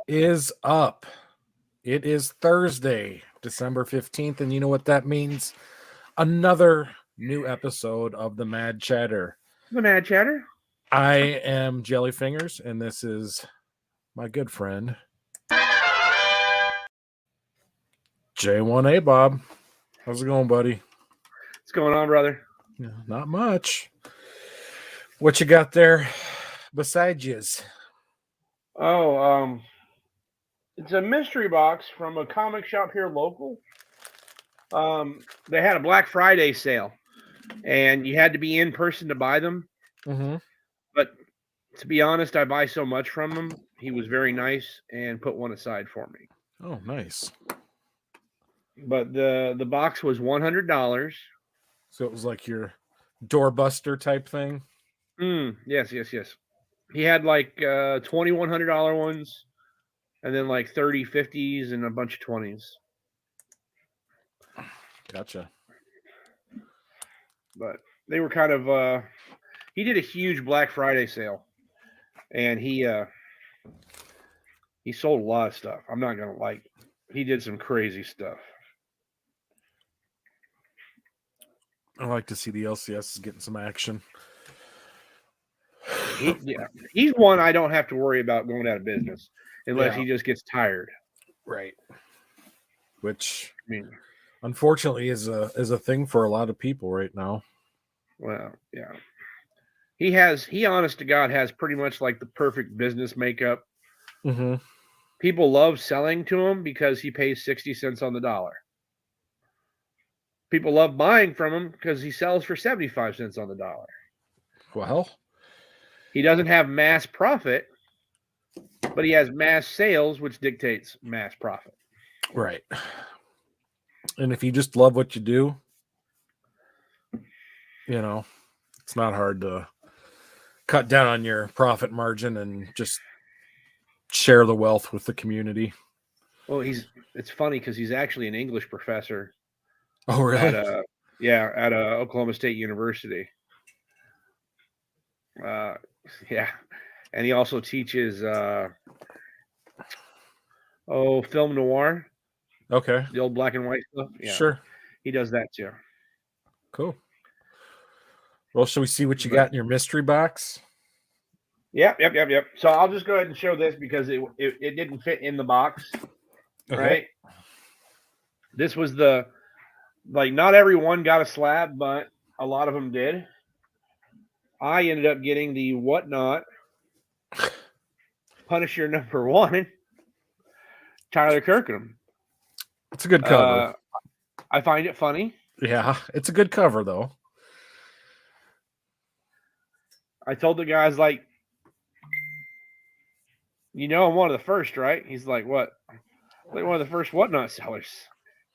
is up. It is Thursday, December 15th, and you know what that means? Another new episode of the Mad Chatter. The Mad Chatter. I am Jellyfingers, and this is my good friend J1A Bob. How's it going, buddy? What's going on, brother? Yeah, not much. What you got there besides yous? Oh, it's a mystery box from a comic shop here local. They had a Black Friday sale, and you had to be in person to buy them. Mm-hmm. But to be honest, I buy so much from him. He was very nice and put one aside for me. Oh, nice. But the box was $100. So it was like your doorbuster type thing? Yes. He had like $2,100 ones, and then like 30 50s and a bunch of 20s. Gotcha. But they were kind of he did a huge Black Friday sale, and he sold a lot of stuff. I'm not gonna he did some crazy stuff. I like to see the LCS getting some action. He's one I don't have to worry about going out of business unless he just gets tired. Right. Which, I mean, unfortunately is a thing for a lot of people right now. Well, yeah. He honest to God has pretty much like the perfect business makeup. Mm-hmm. People love selling to him because he pays 60 cents on the dollar. People love buying from him because he sells for 75 cents on the dollar. Well, he doesn't have mass profit, but he has mass sales, which dictates mass profit. Right. And if you just love what you do, you know, it's not hard to cut down on your profit margin and just share the wealth with the community. Well, it's funny because he's actually an English professor. Oh, really? At Oklahoma State University. Yeah. And he also teaches film noir. Okay. The old black and white stuff. Yeah. Sure. He does that too. Cool. Well, shall we see what you got in your mystery box? Yep. So I'll just go ahead and show this because it didn't fit in the box. Okay. Right? This was not everyone got a slab, but a lot of them did. I ended up getting the Whatnot Punisher #1, Tyler Kirkham. It's a good cover. I find it funny. Yeah, it's a good cover, though. I told the guys, I'm one of the first, right? He's like, what? Like one of the first Whatnot sellers.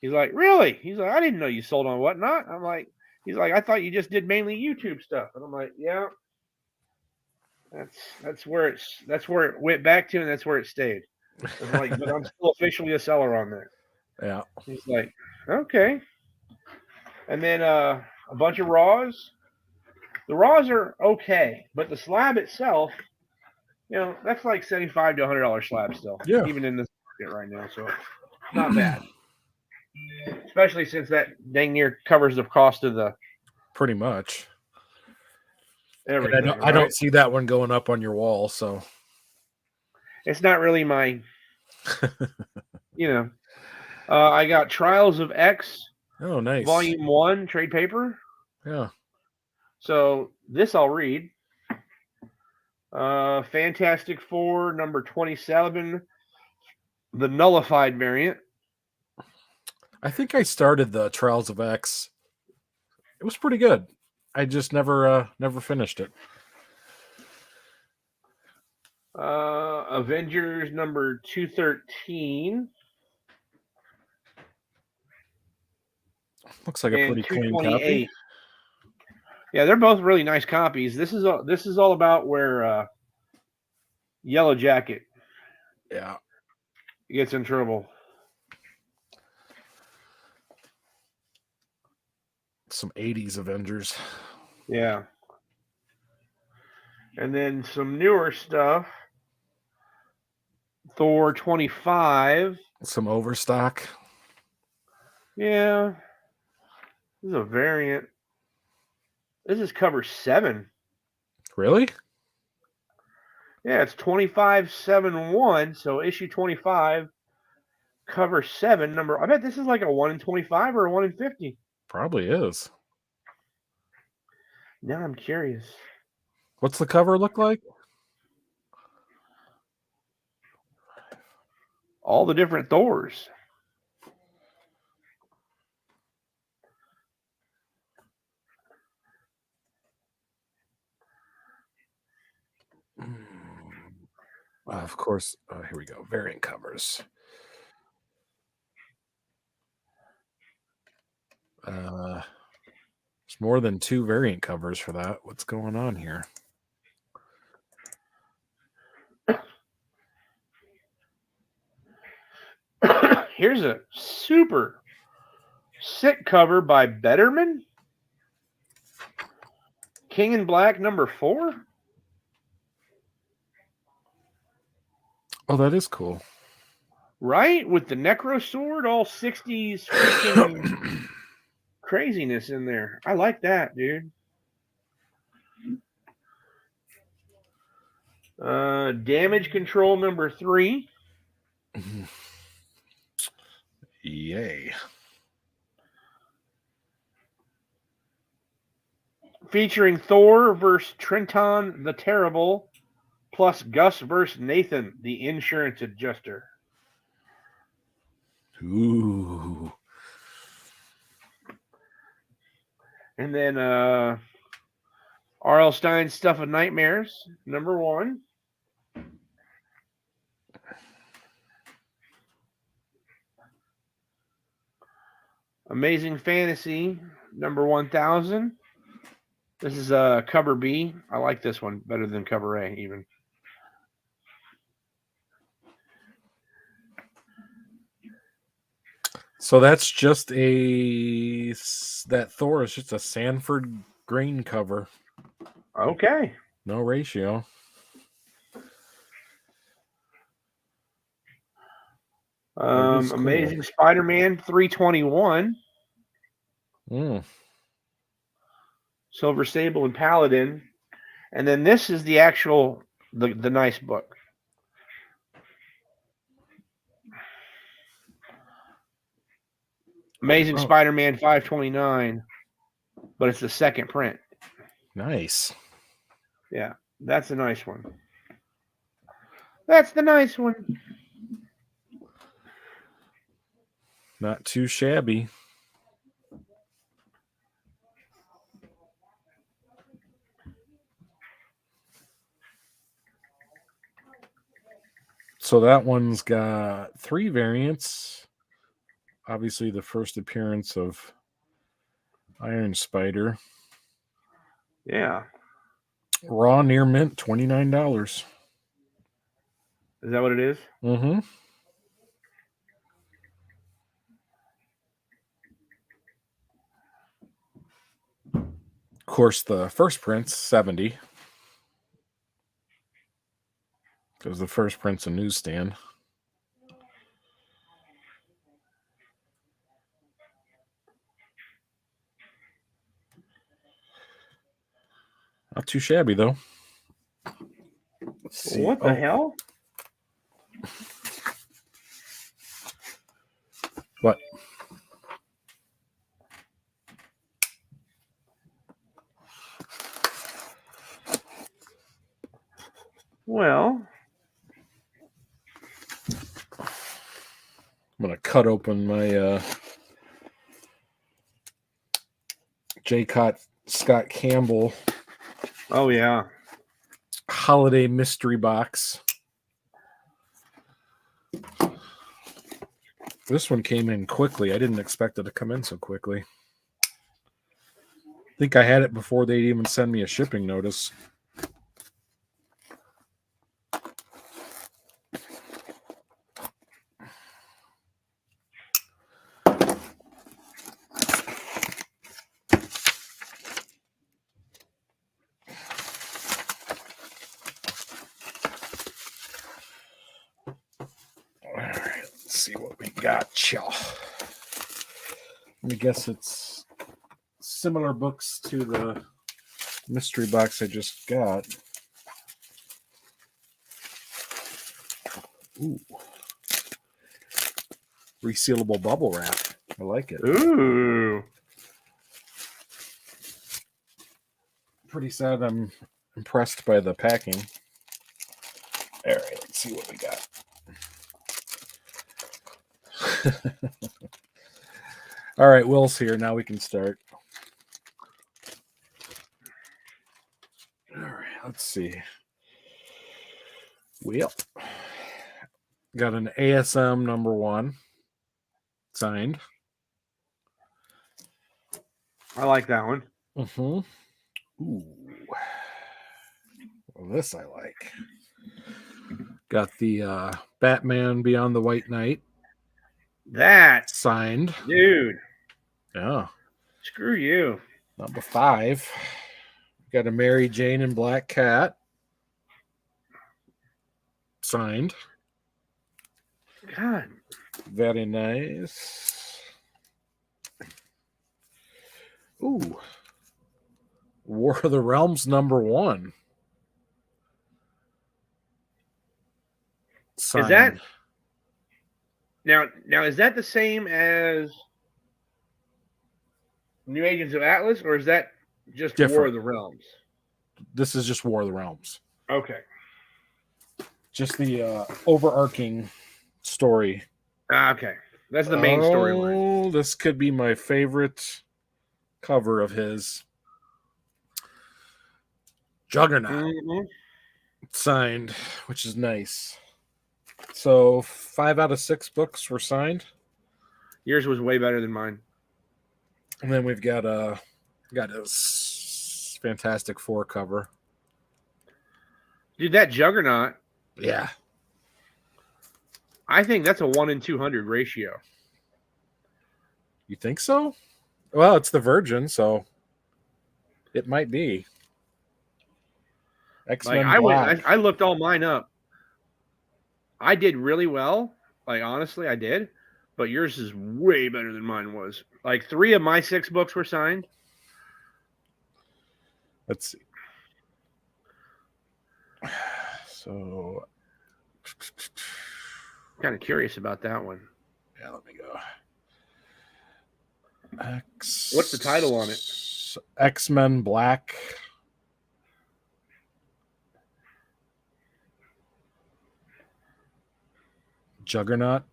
He's like, really? He's like, I didn't know you sold on Whatnot. I'm like, he's like, I thought you just did mainly YouTube stuff. And I'm like, yeah. That's where it went back to, and that's where it stayed. I'm like, but I'm still officially a seller on there. Yeah. He's like, okay. And then a bunch of raws. The raws are okay, but the slab itself, that's like $75 to $100 slab still. Yeah. Even in this market right now, so not bad. Especially since that dang near covers the cost of the. Pretty much. Everything. I don't see that one going up on your wall, so it's not really my. I got Trials of X. Oh, nice. Volume 1 trade paper. Yeah. So this I'll read. Fantastic Four #27, the nullified variant. I think I started the Trials of X. It was pretty good. I just never finished it. Avengers #213. Looks like a pretty clean copy. Yeah, they're both really nice copies. This is all about where Yellow Jacket gets in trouble. Some 80s Avengers. Yeah. And then some newer stuff. Thor 25. Some overstock. Yeah. This is a variant. This is cover 7. Really? Yeah, it's 2571. So issue 25, cover 7, number. I bet this is like a 1 in 25 or a 1 in 50. Probably is. Now I'm curious. What's the cover look like? All the different Thors. Of course. Here we go. Variant covers. There's more than 2 variant covers for that. What's going on here? Here's a super sick cover by Betterman. King in Black number 4. Oh, that is cool. Right? With the Necro Sword, all 60s freaking craziness in there. I like that, dude. Damage Control number 3. Yay. Featuring Thor versus Trenton the Terrible, plus Gus versus Nathan, the insurance adjuster. Ooh. And then R.L. Stein's Stuff of Nightmares, number 1. Amazing Fantasy, number 1000. This is cover B. I like this one better than cover A, even. So that's just that Thor is just a Sanford grain cover. Okay. No ratio. Cool. Amazing Spider-Man 321. Silver Sable and Paladin. And then this is the actual, the nice book. Amazing Spider-Man 529. But it's the second print. Nice. Yeah, that's a nice one. That's the nice one. Not too shabby. So that one's got 3 variants. Obviously, the first appearance of Iron Spider. Yeah. Raw near mint, $29. Is that what it is? Mm-hmm. Of course, the first print's $70. Because the first print's a newsstand. Not too shabby, though. Let's see. What the hell? What? Well, I'm going to cut open my J. Scott Campbell. Oh, yeah. Holiday mystery box. This one came in quickly. I didn't expect it to come in so quickly. I think I had it before they'd even send me a shipping notice. see what we got, y'all. Let me guess it's similar books to the mystery box I just got. Ooh. Resealable bubble wrap. I like it. Ooh. Pretty sad. I'm impressed by the packing. All right, let's see what we got. All right, Will's here. Now we can start. All right, let's see. Well, got an ASM #1 signed. I like that one. Mm-hmm. Ooh. Well, this I like. Got the Batman Beyond the White Knight That, signed. dude. Yeah. Screw you. #5. Got a Mary Jane and Black Cat signed. God. Very nice. Ooh. War of the Realms #1. Signed. Is that now is that the same as New Agents of Atlas, or is that just War Different. of the Realms? This is just War of the Realms. Okay. Just the overarching story. Okay. That's the main storyline. Oh, this could be my favorite cover of his. Juggernaut. Mm-hmm. Signed, which is nice. So 5 out of 6 books were signed. Yours was way better than mine. And then we've got his Fantastic Four cover. Dude, that Juggernaut, Yeah. I think that's a 1 in 200 ratio. You think so? Well, it's the Virgin, so it might be. X-Men Black. I looked all mine up. I did really well. Like, honestly, I did. But yours is way better than mine was. Like, 3 of my 6 books were signed. Let's see. So, Kind of curious about that one. yeah, let me go. What's the title on it? X-Men Black. Juggernaut.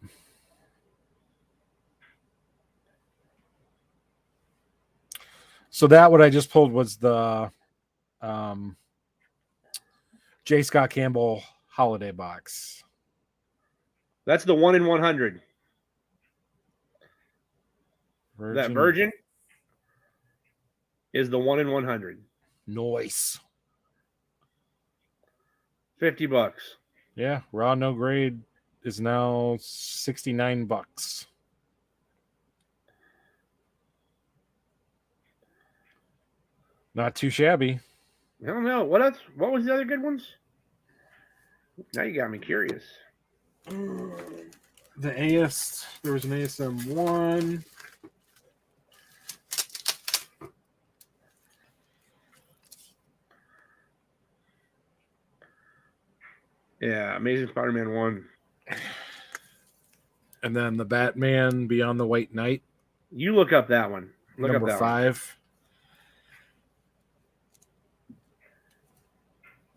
So that what I just pulled was the J. Scott Campbell holiday box. That's the 1 in 100. That Virgin is the 1 in 100. Nice. $50. Yeah, raw no grade is now $69. Not too shabby. I don't know. What else? What was the other good ones? Now you got me curious. The there was an ASM 1. Yeah, Amazing Spider-Man 1. And then the Batman Beyond the White Knight. You look up that one. Look up that #5. one.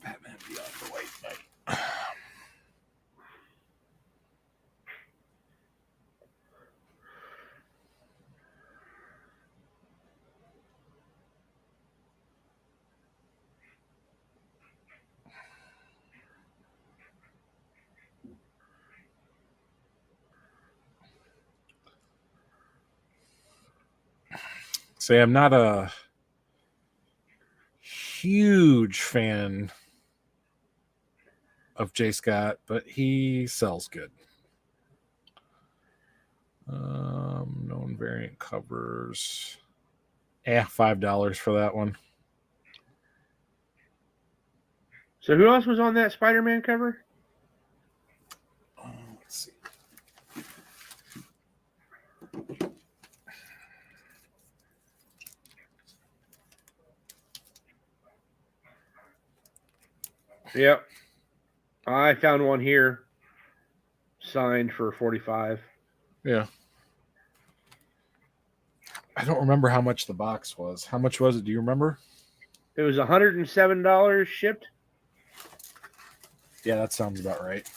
Batman Beyond the White Knight. Say, I'm not a huge fan of J. Scott, but he sells good. Known variant covers. $5 for that one. So who else was on that Spider-Man cover? Let's see. Yep. I found one here signed for 45. Yeah. I don't remember how much the box was. How much was it? Do you remember? It was $107 shipped. Yeah, that sounds about right.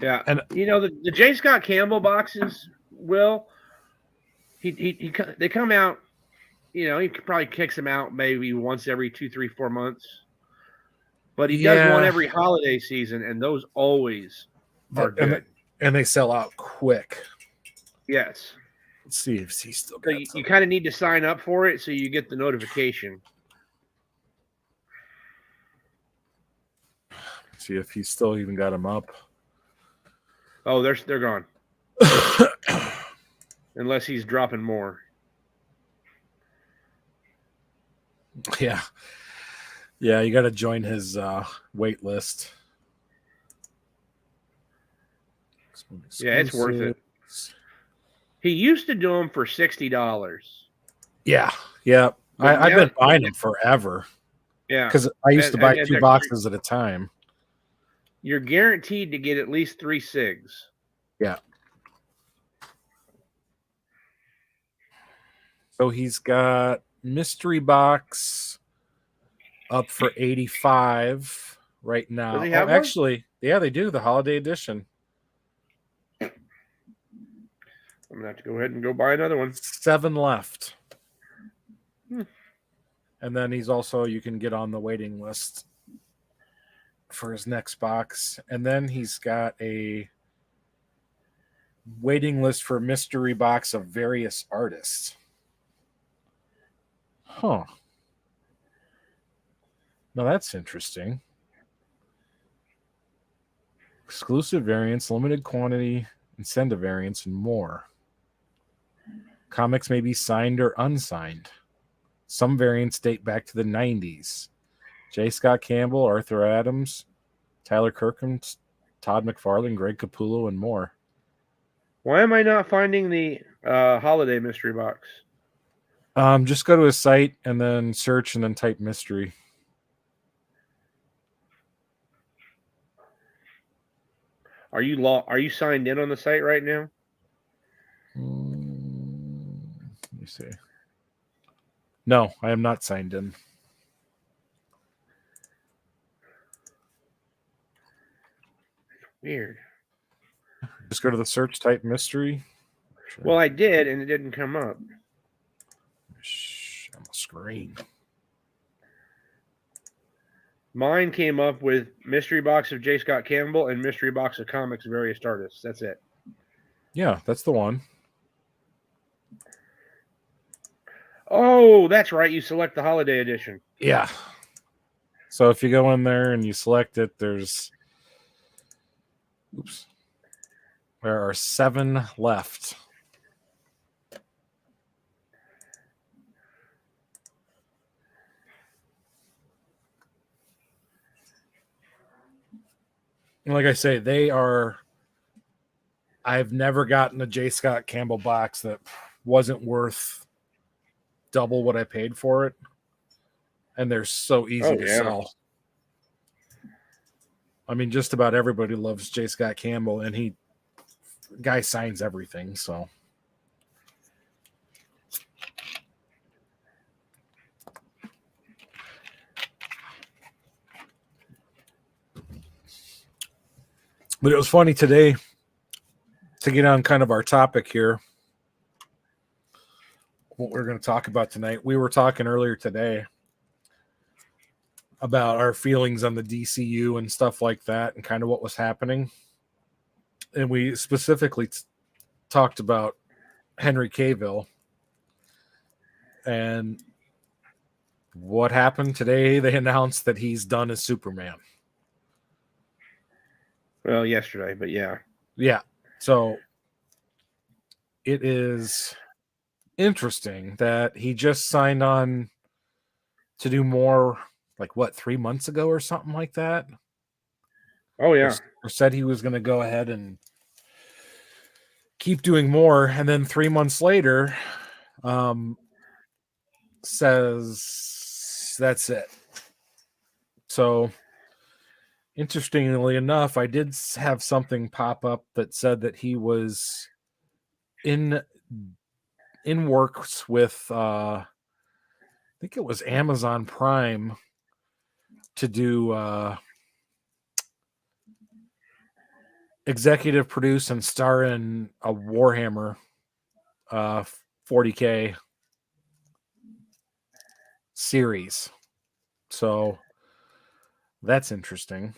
Yeah. And you know, the J. Scott Campbell boxes, Will, they come out, you know, he probably kicks them out maybe once every 2, 3, 4 months. But he does one every holiday season, and those always are good. And they sell out quick. Yes. Let's see if he's still So got you kind of need to sign up for it so you get the notification. See if he's still even got them up. Oh, they're gone. Unless he's dropping more. Yeah. Yeah, you got to join his wait list. Yeah, it's worth it. He used to do them for $60. Yeah, yeah. I've been buying them forever. Yeah. Because I used to buy 2 boxes at a time. You're guaranteed to get at least 3 cigs. Yeah. So he's got mystery box up for 85 right now. Does he have one? Actually, yeah, they do, the holiday edition. I'm gonna have to go ahead and go buy another one. 7 left. And then he's also, you can get on the waiting list for his next box. And then he's got a waiting list for mystery box of various artists. Huh. Now that's interesting. Exclusive variants, limited quantity, incentive variants, and more. Comics may be signed or unsigned. Some variants date back to the 90s. J. Scott Campbell, Arthur Adams, Tyler Kirkham, Todd McFarlane, Greg Capullo, and more. Why am I not finding the holiday mystery box? Just go to his site and then search and then type mystery. Are you signed in on the site right now? Let me see. No, I am not signed in. Weird. Just go to the search, type mystery. Well, I did, and it didn't come up. On the screen. Mine came up with mystery box of J. Scott Campbell and mystery box of comics of various artists. That's it. Yeah, that's the one. Oh, that's right. You select the holiday edition. Yeah. So if you go in there and you select it, there are 7 left. And like I say, I've never gotten a J. Scott Campbell box that wasn't worth double what I paid for it. And they're so easy to sell. I mean, just about everybody loves J. Scott Campbell, and guy signs everything, so. But it was funny today to get on kind of our topic here. What we're going to talk about tonight. We were talking earlier today about our feelings on the DCU and stuff like that and kind of what was happening. And we specifically talked about Henry Cavill. And what happened today? They announced that he's done as Superman. Well, yesterday, but yeah. Yeah. So it is interesting that he just signed on to do more, like what, 3 months ago or something like that. Oh yeah. Or said he was going to go ahead and keep doing more, and then 3 months later says that's it. So, interestingly enough, I did have something pop up that said that he was in works with I think it was Amazon Prime to do executive produce and star in a Warhammer 40K series. So that's interesting.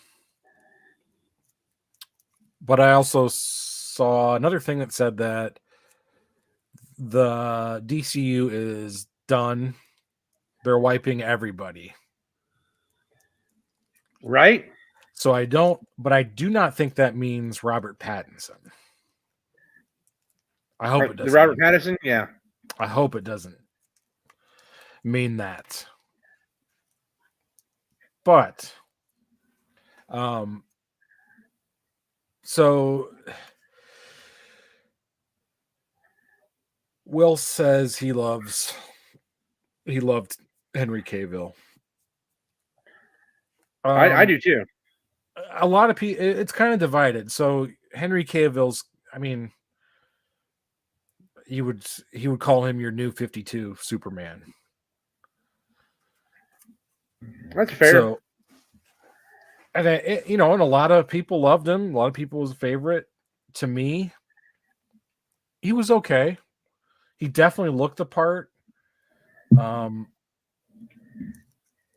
But I also saw another thing that said that the DCU is done. They're wiping everybody. Right? So I do not think that means Robert Pattinson. I hope it doesn't. The Robert Pattinson? Yeah. I hope it doesn't mean that. But so Will says he loved Henry Cavill. I do too. A lot of people, it's kind of divided. So Henry Cavill's, I mean, he would call him your new 52 Superman. That's fair. So, and and a lot of people loved him. A lot of people was a favorite. To me, he was okay. He definitely looked the part. I don't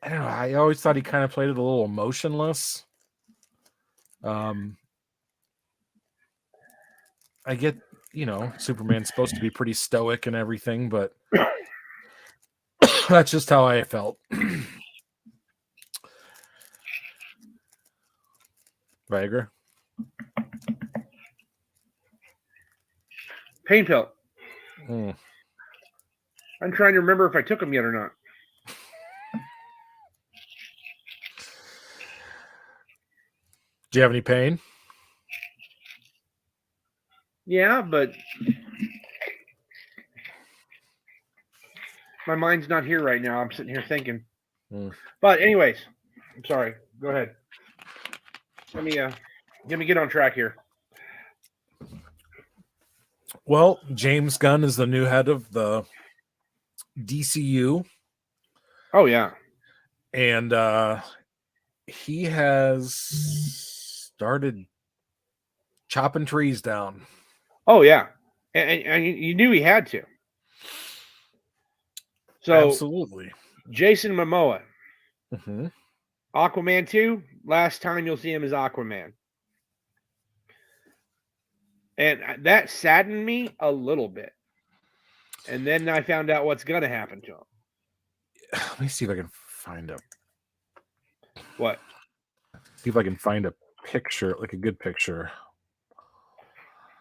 know. I always thought he kind of played it a little emotionless. I get, Superman's supposed to be pretty stoic and everything, but that's just how I felt. Viagra? Pain pill. I'm trying to remember if I took them yet or not. Do you have any pain? Yeah, but my mind's not here right now. I'm sitting here thinking. But anyways, I'm sorry. Go ahead. Let me get on track here. Well, James Gunn is the new head of the DCU. Oh yeah. And he has started chopping trees down. Oh yeah. And you knew he had to. So absolutely. Jason Momoa. Mm-hmm. Aquaman 2, last time you'll see him is Aquaman. And that saddened me a little bit. And then I found out what's going to happen to him. Let me see if I can find a... What? See if I can find a picture, like a good picture.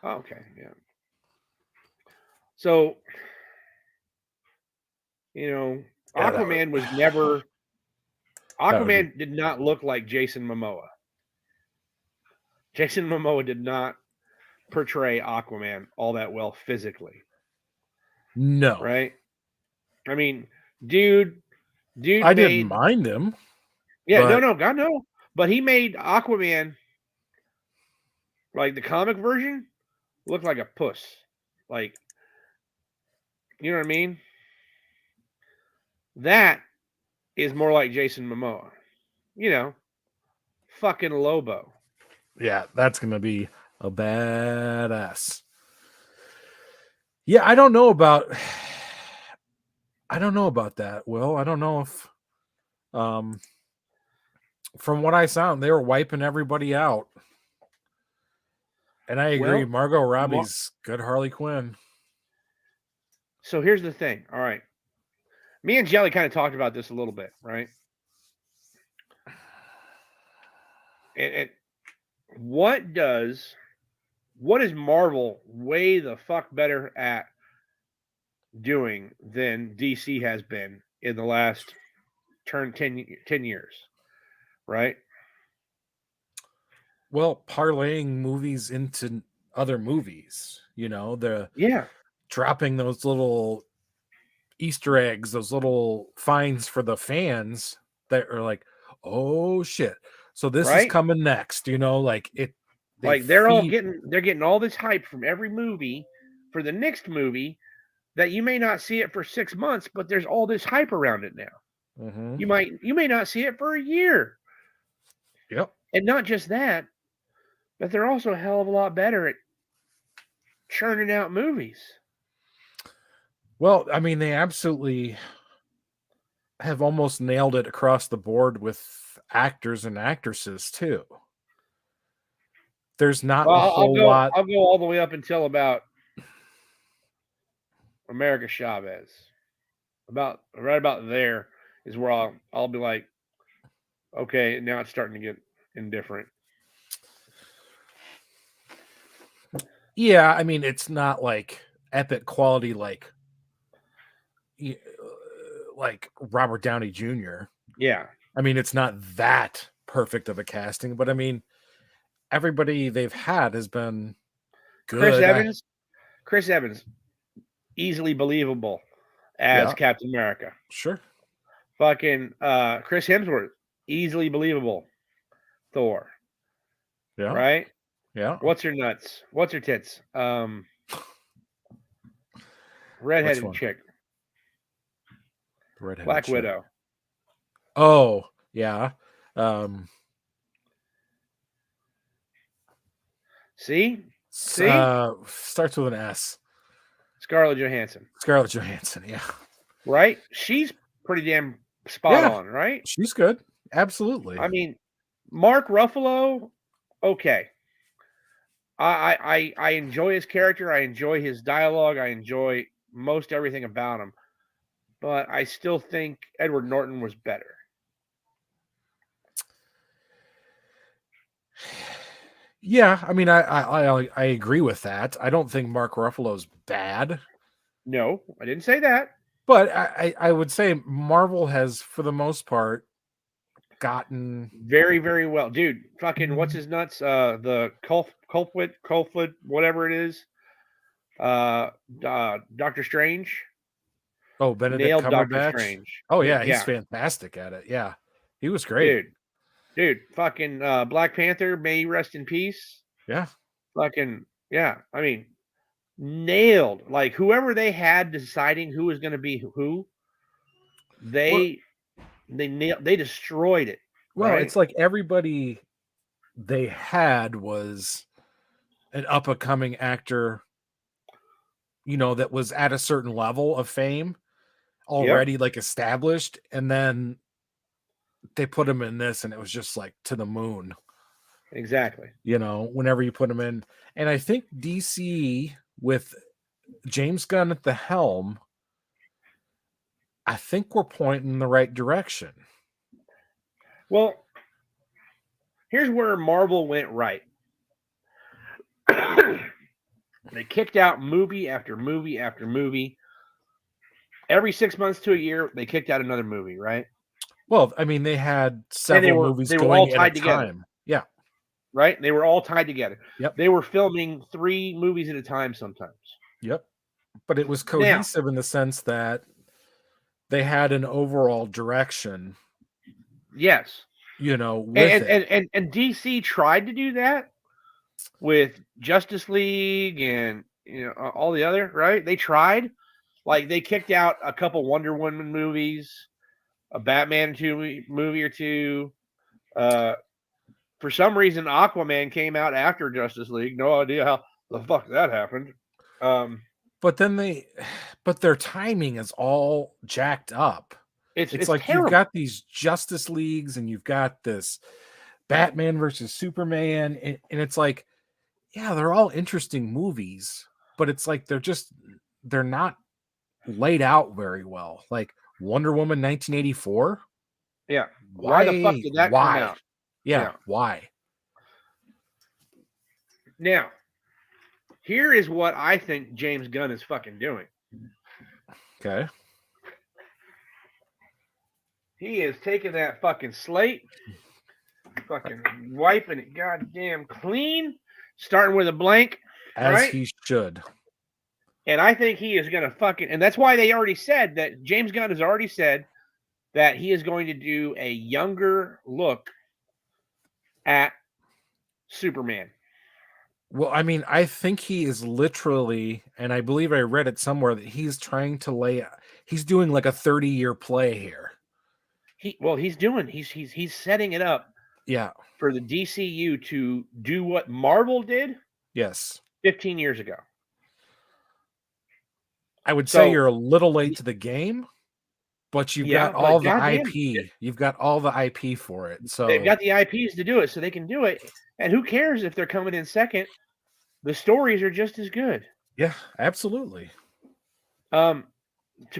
Oh, okay, yeah. So, Aquaman was never... Aquaman did not look like Jason Momoa. Jason Momoa did not portray Aquaman all that well physically. No. Right? I mean, dude I didn't mind him. Yeah, no, God no. But he made Aquaman, like the comic version, look like a puss. Like, you know what I mean? That is more like Jason Momoa. Fucking Lobo. Yeah, that's going to be a badass. Yeah, I don't know about that, Will. I don't know if from what I sound, they were wiping everybody out. And I agree, Margot Robbie's good Harley Quinn. So here's the thing. All right. Me and Jelly kind of talked about this a little bit, right? And what is Marvel way the fuck better at doing than DC has been in the last 10 years, right? Well, parlaying movies into other movies, they're dropping those little Easter eggs, those little finds for the fans that are like, oh shit. So this is Right? coming next, like it. Like they're getting all this hype from every movie for the next movie that you may not see it for 6 months, but there's all this hype around it now. Mm-hmm. You may not see it for a year. Yep. And not just that, but they're also a hell of a lot better at churning out movies. Well, I mean, they absolutely have almost nailed it across the board with actors and actresses too. There's not a whole lot. I'll go all the way up until about America Chavez. Right about there is where I'll be like, okay, now it's starting to get indifferent. Yeah, I mean, it's not like epic quality like Robert Downey Jr. Yeah. I mean, it's not that perfect of a casting, but I mean, everybody they've had has been good. Chris Evans, easily believable as Yeah. Captain America. Sure. Fucking Chris Hemsworth, easily believable Thor. Yeah. Right? Yeah. What's her nuts? What's her tits? Redheaded chick. Redheaded Black chick. Widow. Oh, yeah. See? Starts with an S. Scarlett Johansson. Scarlett Johansson, yeah. Right? She's pretty damn spot on, right? She's good. Absolutely. I mean, Mark Ruffalo, okay. I enjoy his character. I enjoy his dialogue. I enjoy most everything about him. But I still think Edward Norton was better. Yeah, I mean, I agree with that. I don't think Mark Ruffalo's bad. No, I didn't say that. But I would say Marvel has, for the most part, gotten very, very well. Dude, fucking what's his nuts? The Colflid, whatever it is. Doctor Strange. Oh, Benedict nailed Cumberbatch. Doctor Strange. Oh yeah, he's fantastic at it. Yeah. He was great. Dude, fucking Black Panther, may he rest in peace. Yeah. Fucking yeah. I mean, nailed. Like whoever they had deciding who was going to be who, they destroyed it. Well, right? It's like everybody they had was an up and coming actor, that was at a certain level of fame already, like established, and then they put him in this, and it was just like to the moon. Exactly. Whenever you put him in, and I think DC with James Gunn at the helm, I think we're pointing in the right direction. Well, here's where Marvel went right. They kicked out movie after movie after movie. Every 6 months to a year, they kicked out another movie, right? Well, I mean, they had several movies going at a time. Yeah. Right? They were all tied together. Yep. They were filming 3 movies at a time sometimes. Yep. But it was cohesive in the sense that they had an overall direction. Yes. With and DC tried to do that with Justice League and all the other, right? They tried. Like they kicked out a couple Wonder Woman movies, a Batman movie or two. For some reason, Aquaman came out after Justice League. No idea how the fuck that happened. But their timing is all jacked up. It's like terrible. You've got these Justice Leagues and you've got this Batman versus Superman, and it's like, yeah, they're all interesting movies, but it's like they're not laid out very well. Like Wonder Woman 1984. Yeah. Why the fuck did that come out? Yeah. Why? Now, here is what I think James Gunn is fucking doing. Okay. He is taking that fucking slate, fucking wiping it goddamn clean, starting with a blank. As he should. And I think he is going to fucking, and that's why they already said that James Gunn has already said that he is going to do a younger look at Superman. Well, I mean, I think he is literally, and I believe I read it somewhere that he's trying to he's doing like a 30-year play here. He's setting it up. Yeah. For the DCU to do what Marvel did. Yes. 15 years ago. I would say you're a little late to the game, but you've got all the IP. You've got all the IP for it. So they've got the IPs to do it, so they can do it. And who cares if they're coming in second? The stories are just as good. Yeah, absolutely. To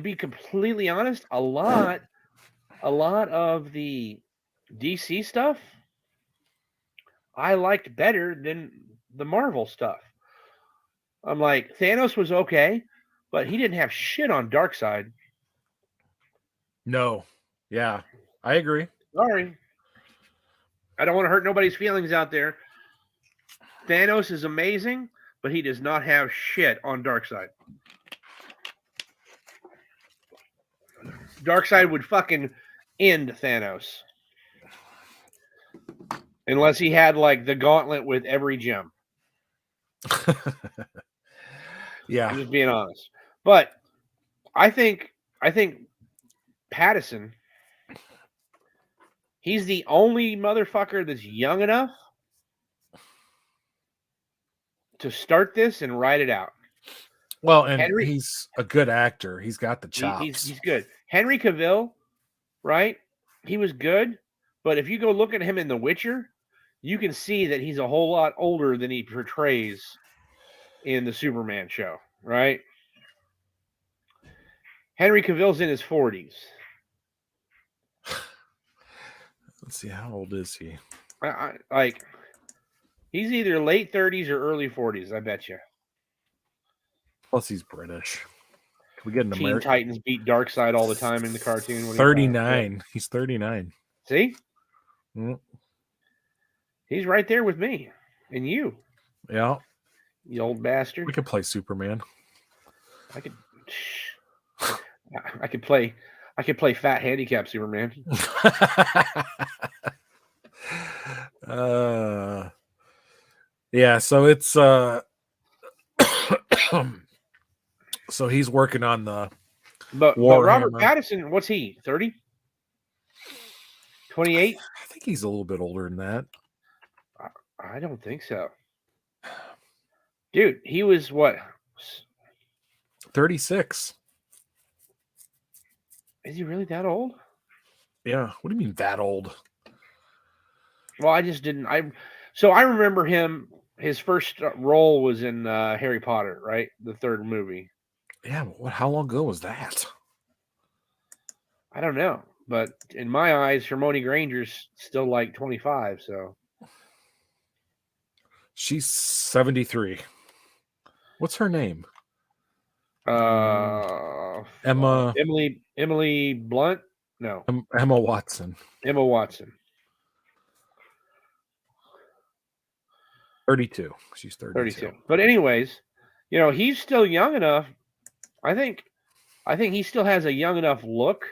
be completely honest, a lot of the DC stuff I liked better than the Marvel stuff. I'm like, Thanos was okay, but he didn't have shit on Darkseid. No. Yeah, I agree. Sorry. I don't want to hurt nobody's feelings out there. Thanos is amazing, but he does not have shit on Darkseid. Darkseid would fucking end Thanos. Unless he had like the gauntlet with every gem. Yeah. I'm just being honest. But I think Pattinson, he's the only motherfucker that's young enough to start this and ride it out. Well, and he's a good actor. He's got the chops. He's good. Henry Cavill, right? He was good. But if you go look at him in The Witcher, you can see that he's a whole lot older than he portrays in the Superman show, right? Henry Cavill's in his 40s. Let's see, how old is he? He's either late 30s or early 40s, I bet you. Plus, he's British. Can we get an American? Teen Titans beat Darkseid all the time in the cartoon. 39. He's 39. See? Mm. He's right there with me and you. Yeah. You old bastard. We could play Superman. I could play fat handicap Superman. Yeah, so it's so he's working on the but Robert Pattinson, what's he? 30? 28? I think he's a little bit older than that. I don't think so. Dude, he was what? 36. Is he really that old? Yeah. What do you mean that old? Well, I just didn't. I remember him. His first role was in Harry Potter, right? The third movie. Yeah. How long ago was that? I don't know. But in my eyes, Hermione Granger's still like 25. So she's 73. What's her name? Emily Blunt? No. Emma Watson. Emma Watson. 32. She's 32. But anyways, he's still young enough. I think he still has a young enough look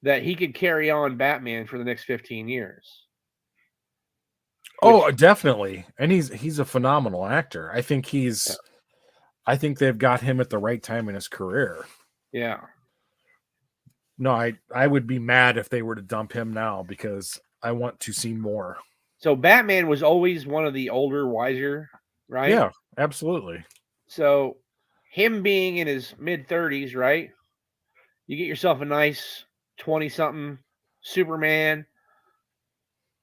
that he could carry on Batman for the next 15 years. Oh, definitely. And he's a phenomenal actor. I think they've got him at the right time in his career. Yeah. No, I would be mad if they were to dump him now because I want to see more. So Batman was always one of the older, wiser, right? Yeah, absolutely. So him being in his mid-30s, right? You get yourself a nice 20-something Superman.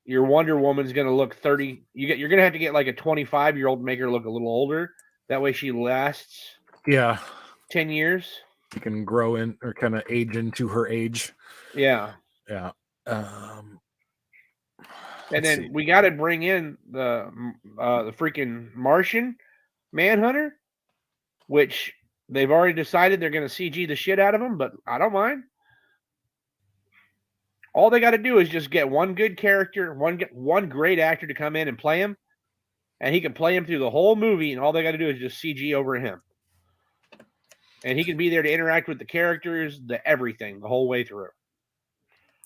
Your Wonder Woman's going to look 30. You're going to have to get like a 25-year-old, make her look a little older. That way she lasts 10 years. You can grow in or kind of age into her age. Yeah. Yeah. And then we got to bring in the freaking Martian Manhunter, which they've already decided they're going to CG the shit out of him, but I don't mind. All they got to do is just get one good character, one great actor to come in and play him, and he can play him through the whole movie, and all they got to do is just CG over him. And he can be there to interact with the characters, the everything, the whole way through.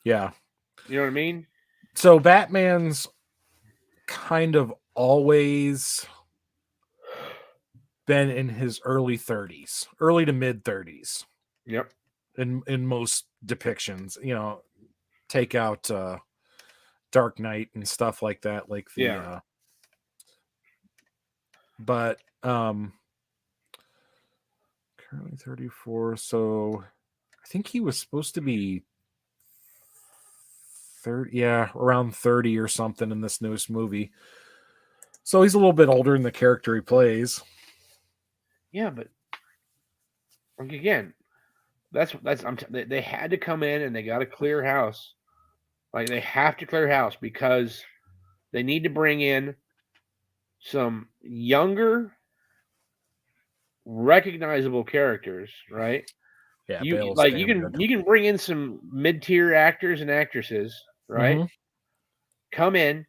Yeah. You know what I mean? So Batman's kind of always been in his early 30s, early to mid 30s. Yep. In most depictions, take out Dark Knight and stuff like that, like the but currently 34, so I think he was supposed to be 30, around 30 or something in this newest movie. So he's a little bit older in the character he plays. Yeah, but again, they had to come in and they got to clear house. Like they have to clear house because they need to bring in some younger, recognizable characters, right? Yeah, You Bale's like damn good. you can bring in some mid-tier actors and actresses, right? Mm-hmm. Come in.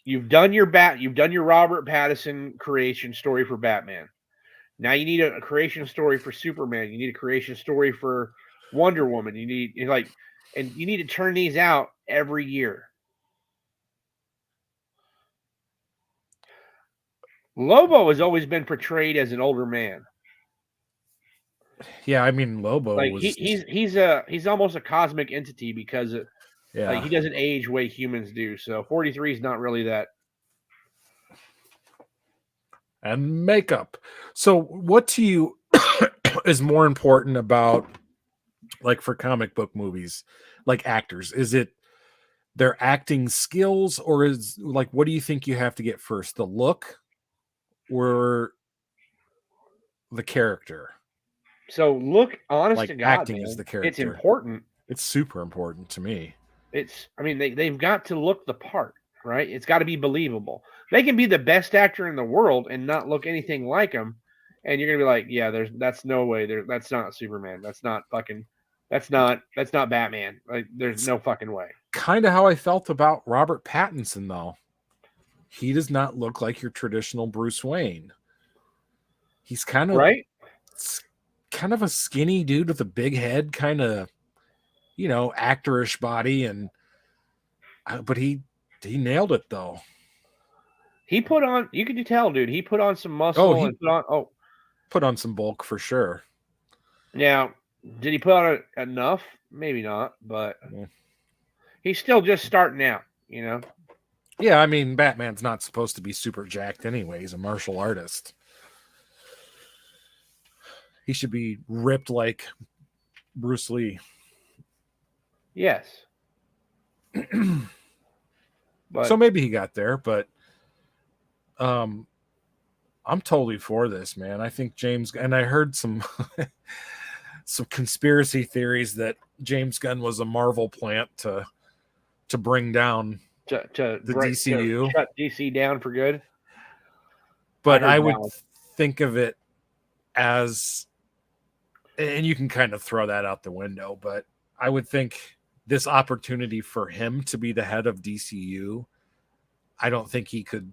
You've done your Robert Pattinson creation story for Batman. Now you need a creation story for Superman. You need a creation story for Wonder Woman. You need and you need to turn these out every year. Lobo has always been portrayed as an older man. Yeah, I mean Lobo Like was he's almost a cosmic entity because yeah. he doesn't age the way humans do. So 43 is not really that. And makeup. So what to you is more important about, like, for comic book movies, like actors? Is it their acting skills, or is, like, what do you think you have to get first, the look or the character? So look, honest Like, to God, acting is man, the it's character. important. It's super important to me. I mean, they've got to look the part, right? It's got to be believable. They can be the best actor in the world and not look anything like him, and you're gonna be like, yeah, that's no way. That's not Superman. That's not Batman. Like, there's no fucking way. Kind of how I felt about Robert Pattinson, though. He does not look like your traditional Bruce Wayne. He's kind of a skinny dude with a big head, kind of, actorish body, and but he nailed it though. He put on. You could tell, dude. He put on some muscle He and put on. Oh, put on some bulk for sure. now, did he put on enough? Maybe not, but he's still just starting out. Yeah, I mean, Batman's not supposed to be super jacked anyway. He's a martial artist. He should be ripped like Bruce Lee. Yes. But so maybe he got there, but I'm totally for this, man. I think James, and I heard some some conspiracy theories that James Gunn was a Marvel plant to bring down to the DCU. to shut DC down for good. But I would think of it as, and you can kind of throw that out the window, but I would think this opportunity for him to be the head of DCU, I don't think he could,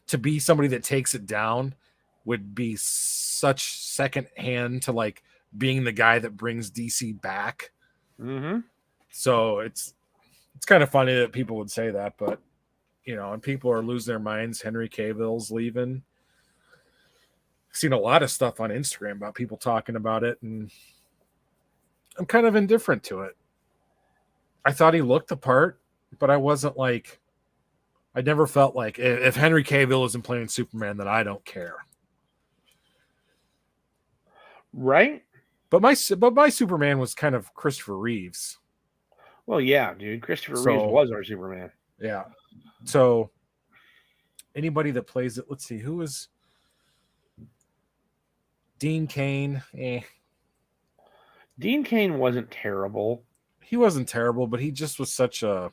to be somebody that takes it down would be such second hand to like being the guy that brings DC back. Mm-hmm. So it's kind of funny that people would say that, but and people are losing their minds. Henry Cavill's leaving. I've seen a lot of stuff on Instagram about people talking about it, and I'm kind of indifferent to it. I thought he looked the part, but I wasn't like, I never felt like if Henry Cavill isn't playing Superman, then I don't care. Right? But my Superman was kind of Christopher Reeves. Well, yeah, dude. Christopher Reeves was our Superman. Yeah. So anybody that plays it, let's see, who was Dean Cain? Dean Cain wasn't terrible. He wasn't terrible, but he just was such a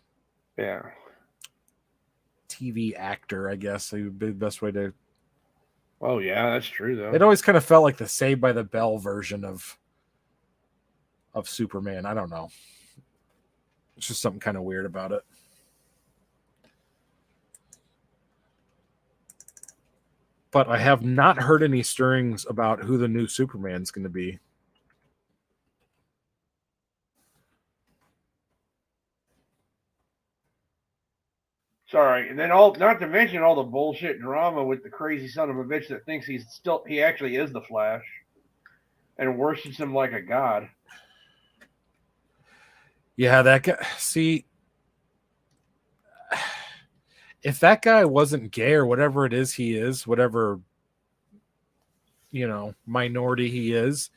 TV actor, I guess. It would be the best way to. Oh yeah, that's true though. It always kind of felt like the Saved by the Bell version of Superman. I don't know. It's just something kind of weird about it. but I have not heard any stirrings about who the new Superman's going to be. Sorry, and then not to mention all the bullshit drama with the crazy son of a bitch that thinks he actually is the Flash, and worships him like a god. Yeah, that guy. See, if that guy wasn't gay or whatever it is he is, whatever minority he is,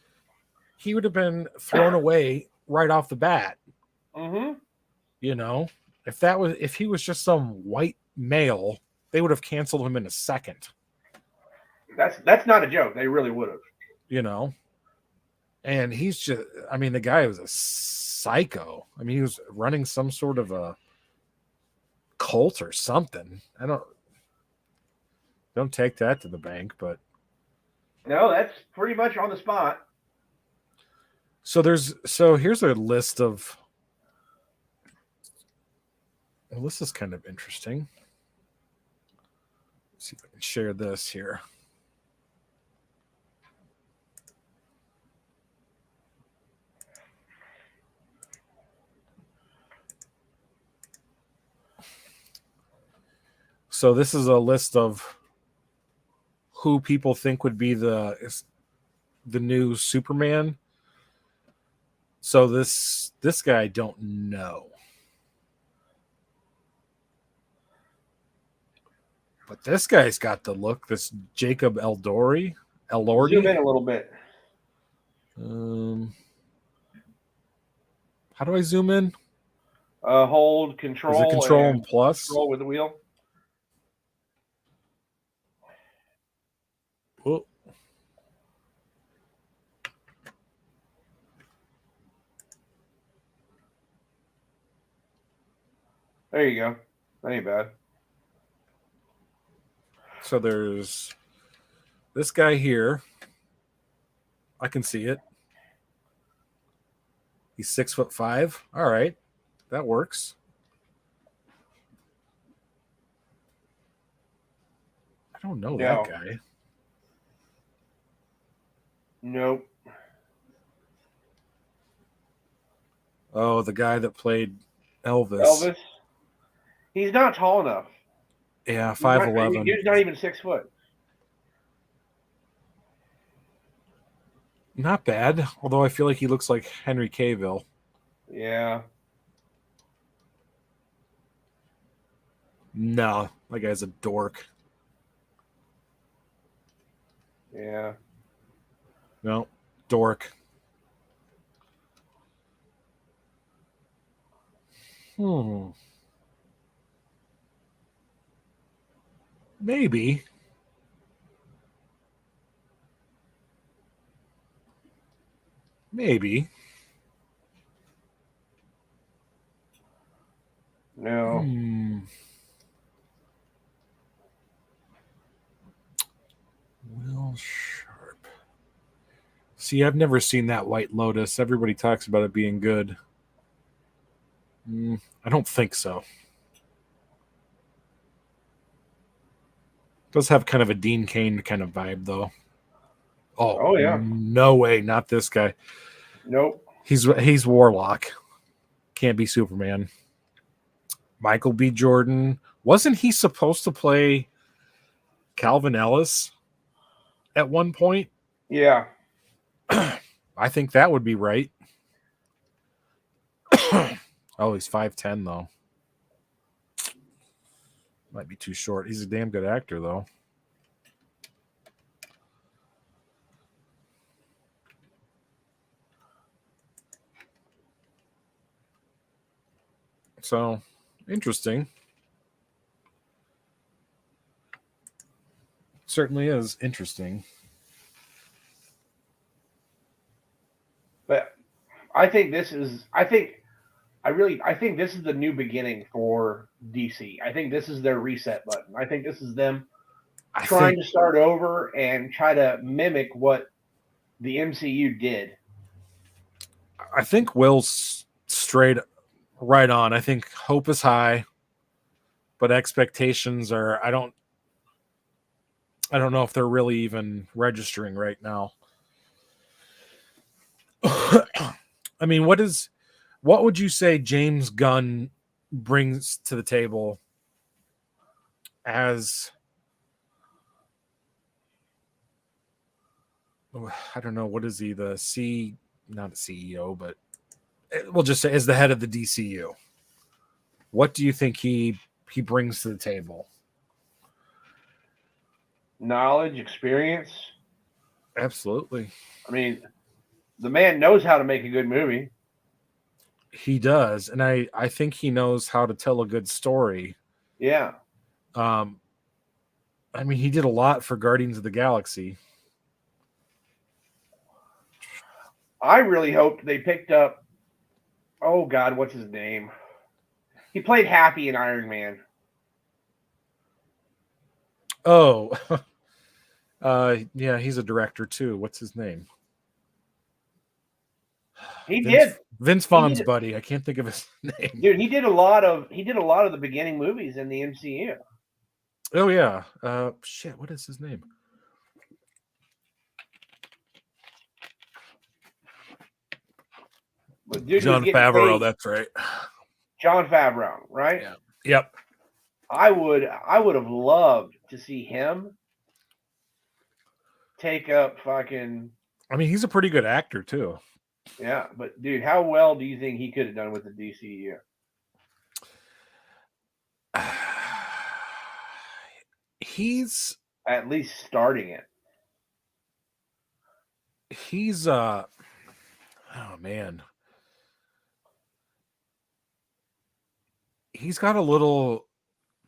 he would have been thrown away right off the bat. Mm-hmm. If he was just some white male, they would have canceled him in a second. That's not a joke. They really would have. And he's just, the guy was a psycho. He was running some sort of a cult or something. I don't take that to the bank, but no, that's pretty much on the spot. So here's a list of. Well, this is kind of interesting. Let's see if I can share this here. So this is a list of who people think would be the new Superman. So this guy I don't know. But this guy's got the look. This Jacob Elordi. Zoom in a little bit. How do I zoom in? Hold Control. Is it Control and plus? Control with the wheel. Oh. There you go. That ain't bad. So there's this guy here. I can see it. He's 6'5". All right. That works. I don't know that guy. Nope. Oh, the guy that played Elvis. Elvis? He's not tall enough. Yeah, 5'11". He's not even 6 foot. Not bad, although I feel like he looks like Henry Cavill. Yeah. No, that guy's a dork. Yeah. No, dork. Maybe. No. Will Sharp. See, I've never seen that White Lotus. Everybody talks about it being good. I don't think so. Does have kind of a Dean Cain kind of vibe, though. Oh yeah. No way, not this guy. Nope. He's Warlock. Can't be Superman. Michael B. Jordan. Wasn't he supposed to play Calvin Ellis at one point? Yeah. I think that would be right. Oh, he's 5'10", though. Might be too short. He's a damn good actor, though. So, interesting. Certainly is interesting. But I think this is the new beginning for DC. I think this is their reset button. I think this is them trying to start over and try to mimic what the MCU did. I think Will's straight right on. I think hope is high, but expectations are, I don't know if they're really even registering right now. I mean, what would you say James Gunn brings to the table as, I don't know, what is he, not a CEO, but we'll just say as the head of the DCU? What do you think he brings to the table? Knowledge, experience. Absolutely. I mean, the man knows how to make a good movie. He does, and I think he knows how to tell a good story. Yeah. I mean, he did a lot for Guardians of the Galaxy. I really hoped they picked up, oh God, what's his name? He played Happy in Iron Man. Oh, yeah, he's a director too. What's his name? He did. Vince Vaughn's buddy. I can't think of his name. Dude, he did a lot of the beginning movies in the MCU. Oh yeah. Shit, what is his name? But dude, Jon Favreau, that's right. Jon Favreau, right? Yeah. Yep. I would have loved to see him take up fucking. I mean, he's a pretty good actor too. Yeah, but dude, how well do you think he could have done with the DCU? He's at least starting it. He's oh man. He's got a little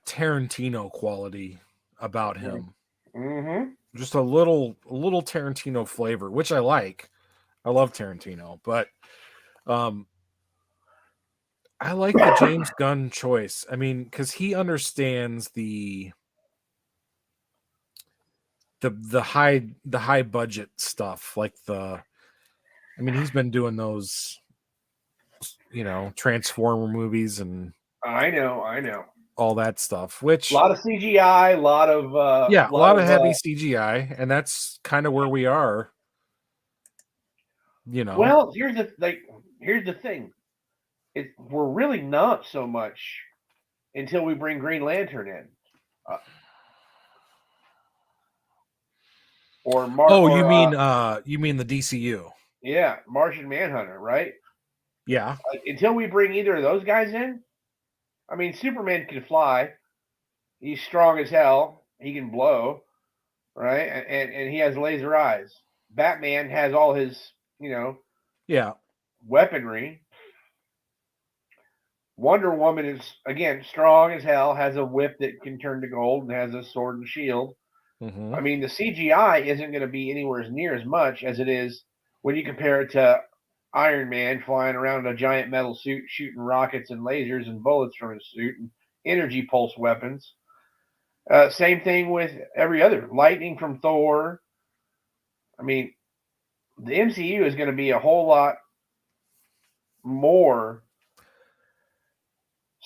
Tarantino quality about him. Mm-hmm. Just a little Tarantino flavor, which I like. I love Tarantino, but I like the James Gunn choice. I mean, because he understands the high budget stuff, like I mean, he's been doing those, Transformer movies and I know all that stuff, which a lot of CGI, a lot of heavy CGI, and that's kind of where we are. Well, here's the thing. We're really not so much until we bring Green Lantern in. You mean the DCU? Yeah, Martian Manhunter, right? Yeah. Until we bring either of those guys in, I mean, Superman can fly. He's strong as hell. He can blow, right? And he has laser eyes. Batman has all his, weaponry. Wonder Woman is, again, strong as hell, has a whip that can turn to gold, and has a sword and shield. Mm-hmm. I mean, the CGI isn't going to be anywhere near as much as it is when you compare it to Iron Man flying around in a giant metal suit, shooting rockets and lasers and bullets from his suit and energy pulse weapons. Same thing with every other. Lightning from Thor. I mean, the MCU is going to be a whole lot more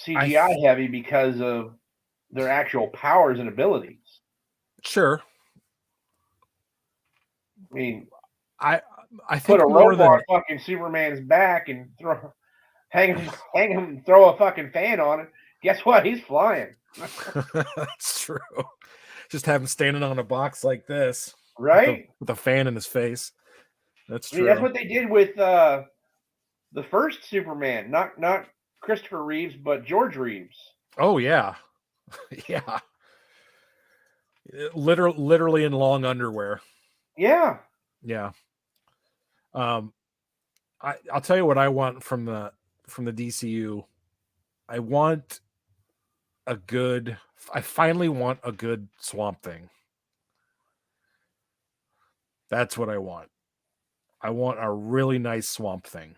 CGI heavy because of their actual powers and abilities. Sure. I mean, I think put a rope on fucking Superman's back and hang him, and throw a fucking fan on it. Guess what? He's flying. That's true. Just have him standing on a box like this, right, with a fan in his face. That's true. I mean, that's what they did with the first Superman, not Christopher Reeves, but George Reeves. Oh yeah, yeah. Literally in long underwear. Yeah. Yeah. I'll tell you what I want from the DCU. I finally want a good Swamp Thing. That's what I want. I want a really nice Swamp Thing.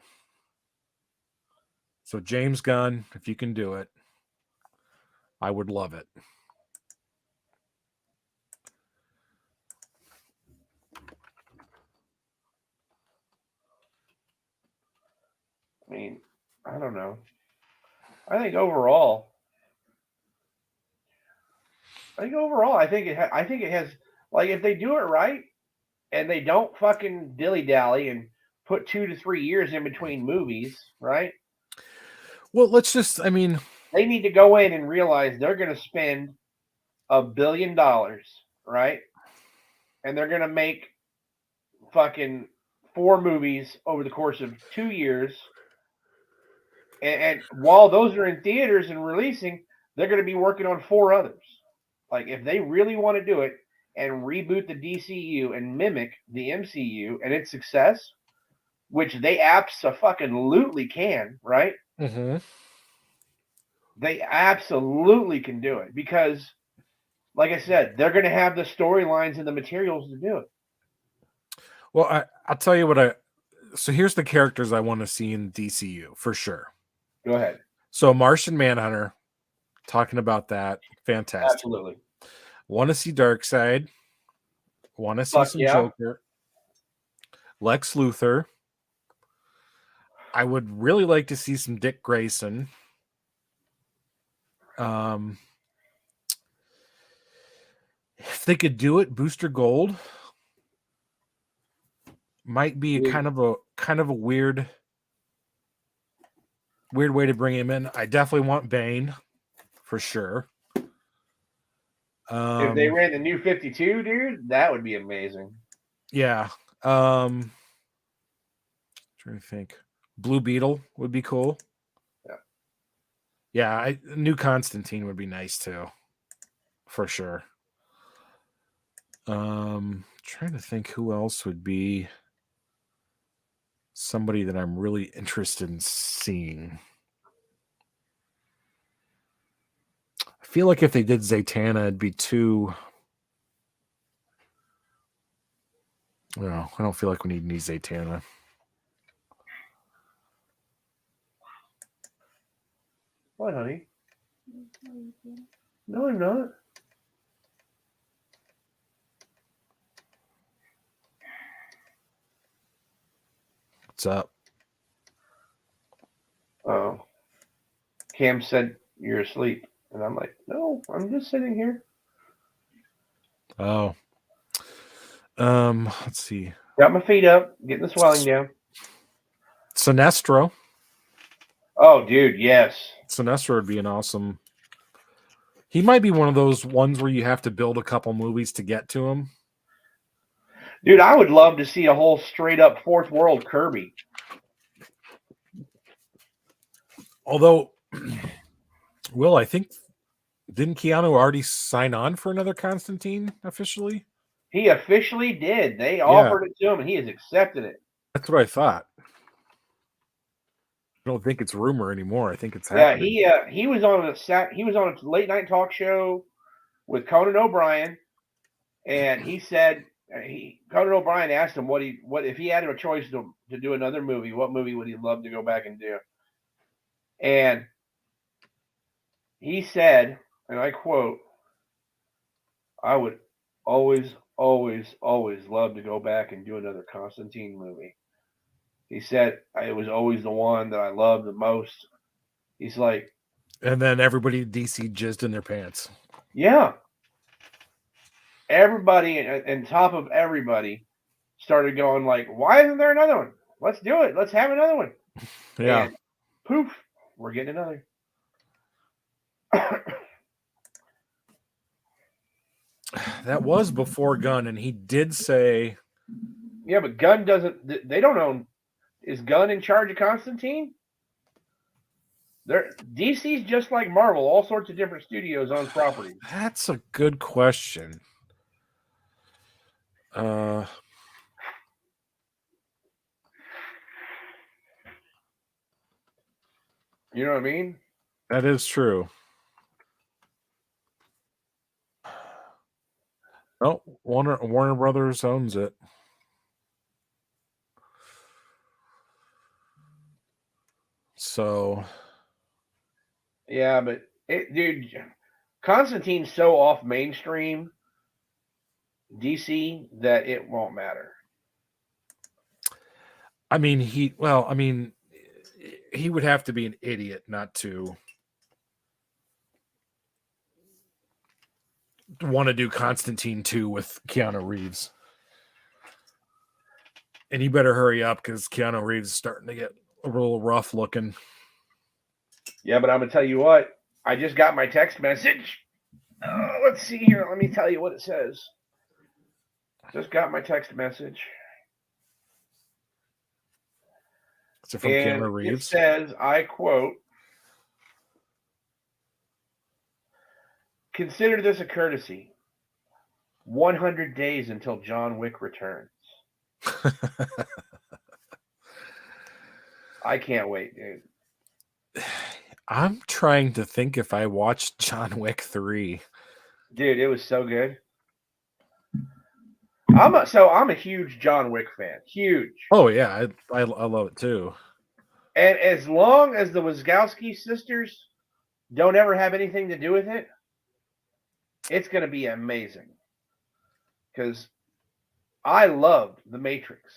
So James Gunn, if you can do it, I would love it. I mean, I don't know. I think overall, I think it has Like, if they do it right and they don't fucking dilly-dally and put 2 to 3 years in between movies, right? Well, let's just, I mean, they need to go in and realize they're going to spend $1 billion, right? And they're going to make fucking 4 movies over the course of 2 years. And while those are in theaters and releasing, they're going to be working on 4 others. Like, if they really want to do it and reboot the DCU and mimic the MCU and its success, which they absolutely can, right? mm-hmm. They absolutely can do it because, like I said, they're going to have the storylines and the materials to do it. Well, I'll tell you what so here's the characters I want to see in DCU for sure. Go ahead. So Martian Manhunter, talking about that, fantastic. Absolutely. Want to see Darkseid. Want to see some Joker. Lex Luthor. I would really like to see some Dick Grayson. If they could do it, Booster Gold might be a kind of a weird way to bring him in. I definitely want Bane for sure. If they ran the New 52, dude, that would be amazing. Yeah. Trying to think. Blue Beetle would be cool. Yeah, new Constantine would be nice too. For sure. Trying to think who else would be somebody that I'm really interested in seeing. I feel like if they did Zatanna, it'd be too. No, I don't feel like we need any Zatanna. What, honey? No, I'm not. What's up? Oh. Cam said you're asleep. And I'm like, no, I'm just sitting here. Oh. Let's see. Got my feet up, getting the swelling down. Sinestro. Oh, dude, yes. Sinestro would be an awesome. He might be one of those ones where you have to build a couple movies to get to him. Dude, I would love to see a whole straight up Fourth World Kirby. Although, Will, I think, didn't Keanu already sign on for another Constantine officially? He officially did. They offered it to him, and he has accepted it. That's what I thought. I don't think it's rumor anymore. I think it's happening. Yeah, he was on a late night talk show with Conan O'Brien, and he said Conan O'Brien asked him what if he had a choice to do another movie, what movie would he love to go back and do? And he said, and I quote, "I would always, always, always love to go back and do another Constantine movie." He said, "It was always the one that I loved the most." He's like, and then everybody in DC jizzed in their pants. Yeah. Everybody, and top of everybody, started going like, "Why isn't there another one? Let's do it. Let's have another one." Yeah. And poof, we're getting another. That was before Gunn, and he did say. Yeah, but Gunn doesn't. They don't own. Is Gunn in charge of Constantine? DC's just like Marvel, all sorts of different studios on properties. That's a good question. You know what I mean? That is true. Oh, Warner Brothers owns it. So. Yeah, but dude, Constantine's so off mainstream DC that it won't matter. I mean, he would have to be an idiot not to want to do Constantine 2 with Keanu Reeves. And you better hurry up because Keanu Reeves is starting to get a little rough looking. Yeah, but I'm going to tell you what. I just got my text message. Let's see here. Let me tell you what it says. Just got my text message. Is it from Keanu Reeves? It says, I quote, "Consider this a courtesy. 100 days until John Wick returns." I can't wait, dude. I'm trying to think if I watched John Wick 3. Dude, it was so good. I'm a huge John Wick fan. Huge. Oh yeah, I love it too. And as long as the Wazowski sisters don't ever have anything to do with it, it's going to be amazing. Because I loved The Matrix.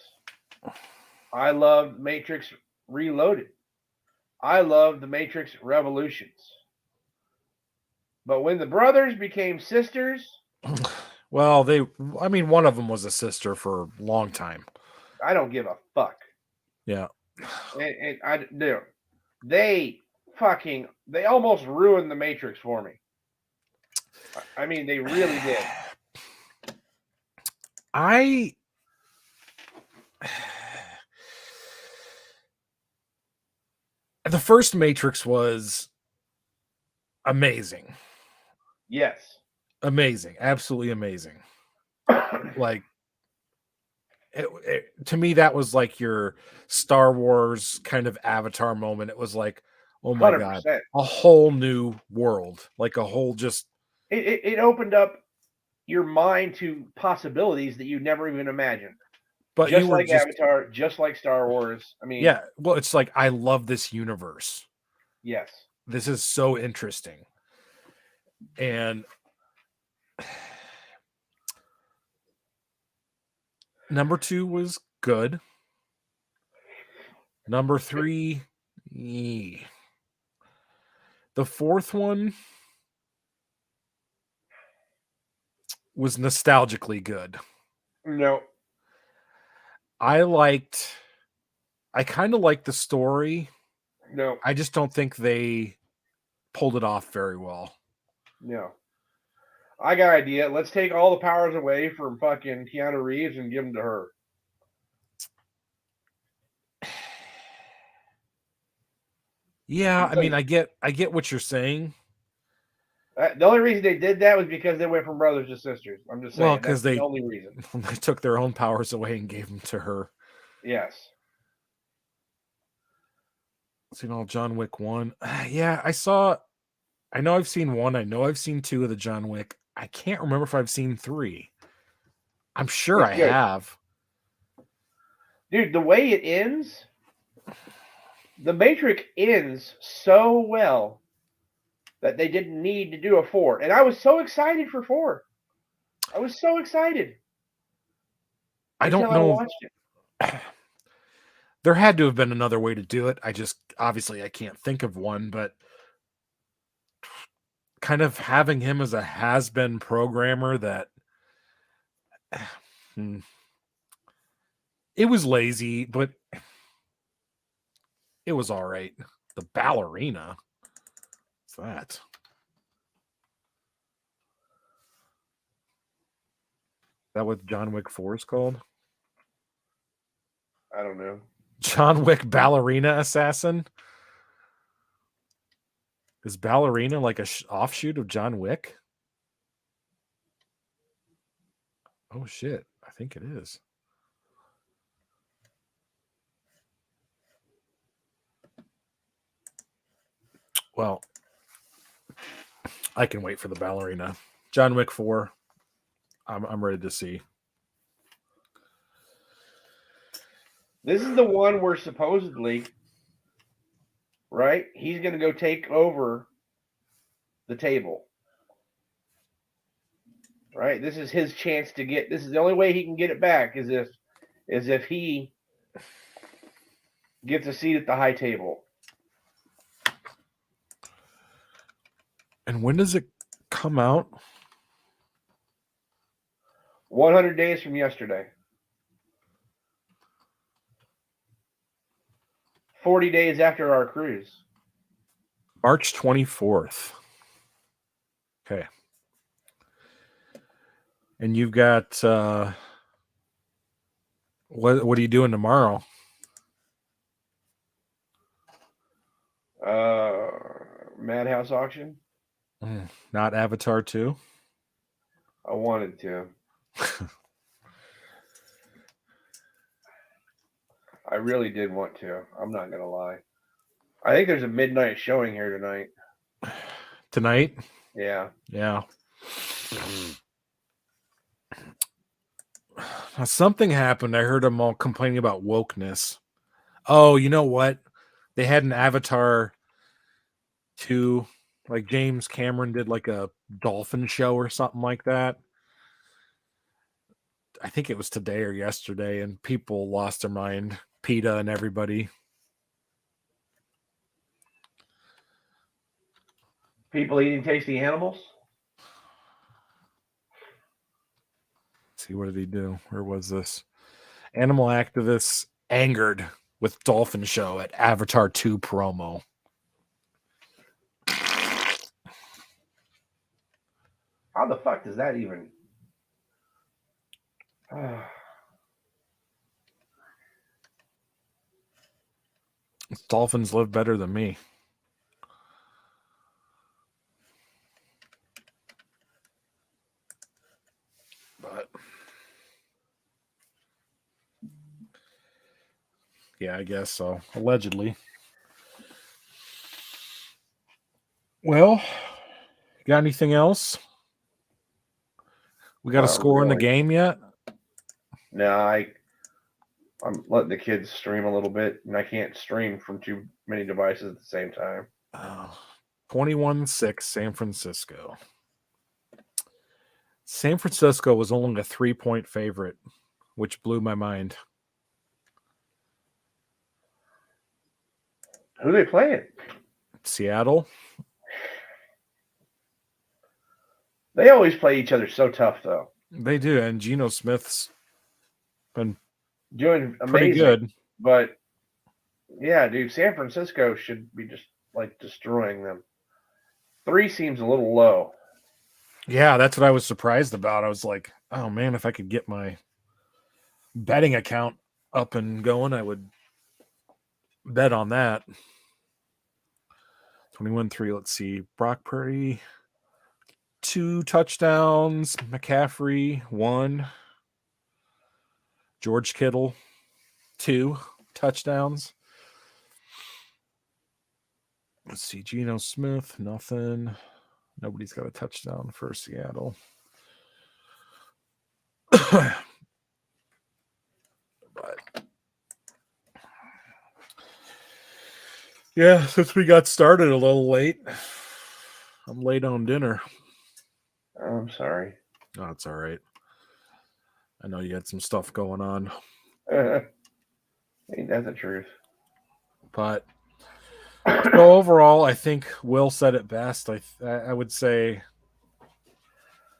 I loved Matrix Reloaded. I loved The Matrix Revolutions. But when the brothers became sisters... Well, one of them was a sister for a long time. I don't give a fuck. Yeah. They almost ruined the Matrix for me. I mean, they really did. The first Matrix was amazing. Yes. Amazing. Absolutely amazing. Like, to me, that was like your Star Wars kind of Avatar moment. It was like, oh my 100%. God, a whole new world. Like a whole just... It opened up your mind to possibilities that you never even imagined. But just like Avatar, just like Star Wars. I mean... Yeah, well, it's like, I love this universe. Yes. This is so interesting. And... Number 2 was good. Number 3, the fourth one was nostalgically good. No. I kind of liked the story. No. I just don't think they pulled it off very well. No. I got an idea. Let's take all the powers away from fucking Keanu Reeves and give them to her. Yeah, I mean, I get what you're saying. The only reason they did that was because they went from brothers to sisters. I'm just saying. Well, because the only reason. They took their own powers away and gave them to her. Yes. Seen all John Wick 1. Yeah, I know I've seen 1. I know I've seen 2 of the John Wick. I can't remember if I've seen 3. I'm sure I have. Dude, the way it ends, The Matrix ends so well that they didn't need to do a 4. And I was so excited for 4. I was so excited. I don't know. I watched it. There had to have been another way to do it. Obviously I can't think of one, but kind of having him as a has-been programmer that it was lazy, but it was all right. The ballerina. What's that? That what John Wick 4 is called? I don't know. John Wick Ballerina Assassin? Is Ballerina like a offshoot of John Wick? Oh shit, I think it is. Well, I can wait for the ballerina. John Wick 4. I'm ready to see. This is the one where supposedly, right, he's going to go take over the table. Right? This is his chance to get... This is the only way he can get it back is if he gets a seat at the high table. And when does it come out? 100 days from yesterday. 40 days after our cruise. March 24th. Okay. And you've got what are you doing tomorrow? MadHouse auction. Not Avatar 2. I wanted to. I really did want to. I'm not gonna lie. I think there's a midnight showing here tonight. Tonight? Yeah. Yeah. Something happened. I heard them all complaining about wokeness. Oh, you know what? They had an Avatar 2, like James Cameron did like a dolphin show or something like that. I think it was today or yesterday, and people lost their mind. PETA and everybody. People eating tasty animals? Let's see, what did he do? Where was this? Animal activists angered with dolphin show at Avatar 2 promo. How the fuck does that even? Dolphins live better than me. But yeah, I guess so. Allegedly. Well, got anything else? We got a score in the game yet? No, I'm letting the kids stream a little bit, and I can't stream from too many devices at the same time. 21-6 San Francisco. San Francisco was only a 3-point favorite, which blew my mind. Who are they playing? Seattle. They always play each other so tough, though. They do, and Geno Smith's been doing amazing, pretty good. But yeah, dude, San Francisco should be just like destroying them. 3 seems a little low. Yeah, that's what I was surprised about. I was like, oh man, if I could get my betting account up and going, I would bet on that. 21-3. Let's see. Brock Purdy, 2 touchdowns. McCaffrey, 1. George Kittle, 2 touchdowns. Let's see. Geno Smith, nothing. Nobody's got a touchdown for Seattle. But yeah, since we got started a little late, I'm late on dinner. Oh, I'm sorry. No, it's all right. I know you had some stuff going on. Ain't that the truth? But so overall, I think Will said it best. I would say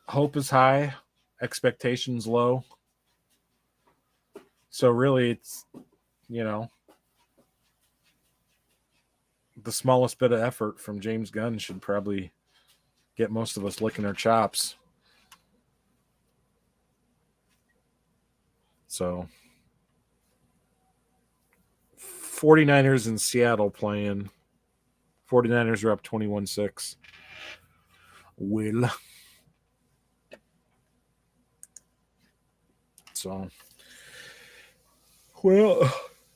hope is high, expectations low. So really, it's, the smallest bit of effort from James Gunn should probably get most of us licking our chops. So 49ers in Seattle playing. 49ers are up 21-6. Will. So, well,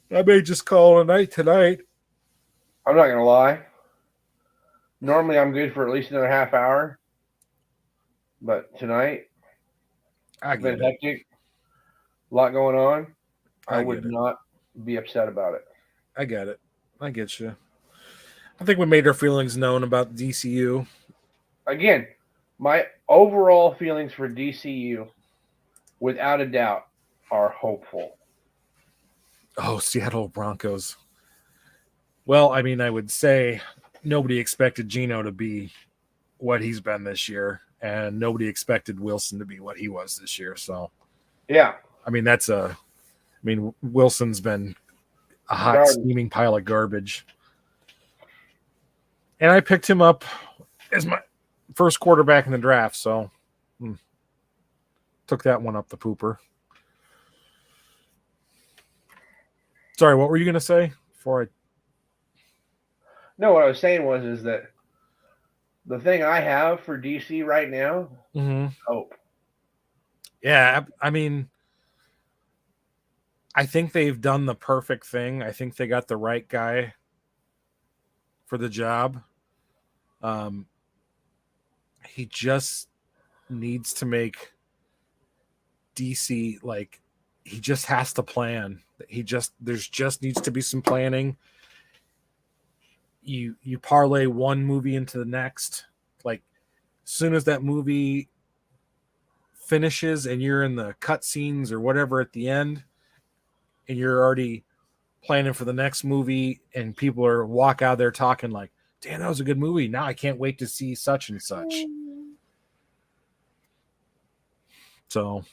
I may just call a night tonight. I'm not going to lie. Normally I'm good for at least another half hour. But tonight, it's been hectic. A lot going on. I would not be upset about it. I get it. I get you. I think we made our feelings known about DCU. Again, my overall feelings for DCU, without a doubt, are hopeful. Oh, Seattle Broncos. Well, I mean, I would say nobody expected Geno to be what he's been this year. and nobody expected Wilson to be what he was this year. So, yeah, I mean, Wilson's been a hot Garbage. steaming pile of garbage. And I picked him up as my first quarterback in the draft, so took that one up the pooper. Sorry, what were you going to say before I? No, what I was saying is that the thing I have for DC right now, hope. Yeah, I mean, I think they've done the perfect thing. I think they got the right guy for the job. He just needs to make DC, like, he just has to plan. There's just needs to be some planning. You parlay one movie into the next. Like, as soon as that movie finishes and you're in the cutscenes or whatever at the end, and you're already planning for the next movie, and people are walk out there talking like, damn, that was a good movie. Now I can't wait to see such and such. So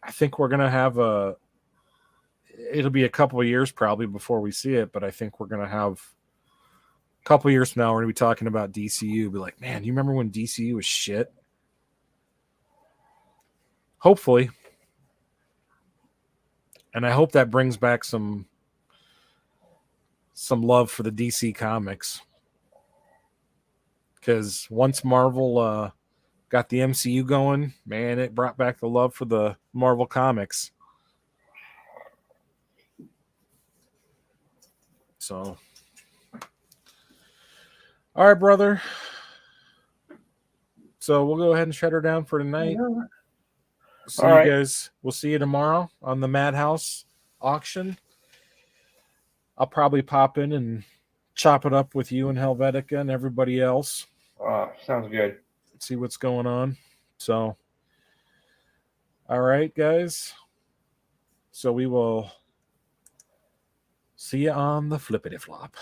I think we're going to have it'll be a couple of years probably before we see it, but I think we're going to have a couple of years from now, we're going to be talking about DCU. Be like, man, you remember when DCU was shit? Hopefully. And I hope that brings back some love for the DC comics. Because once Marvel got the MCU going, man, it brought back the love for the Marvel comics. So, all right, brother. So we'll go ahead and shut her down for tonight. See you guys. We'll see you tomorrow on the MadHouse auction. I'll probably pop in and chop it up with you and Helvetica and everybody else. Sounds good. See what's going on. So, all right, guys. So we will see you on the flippity flop.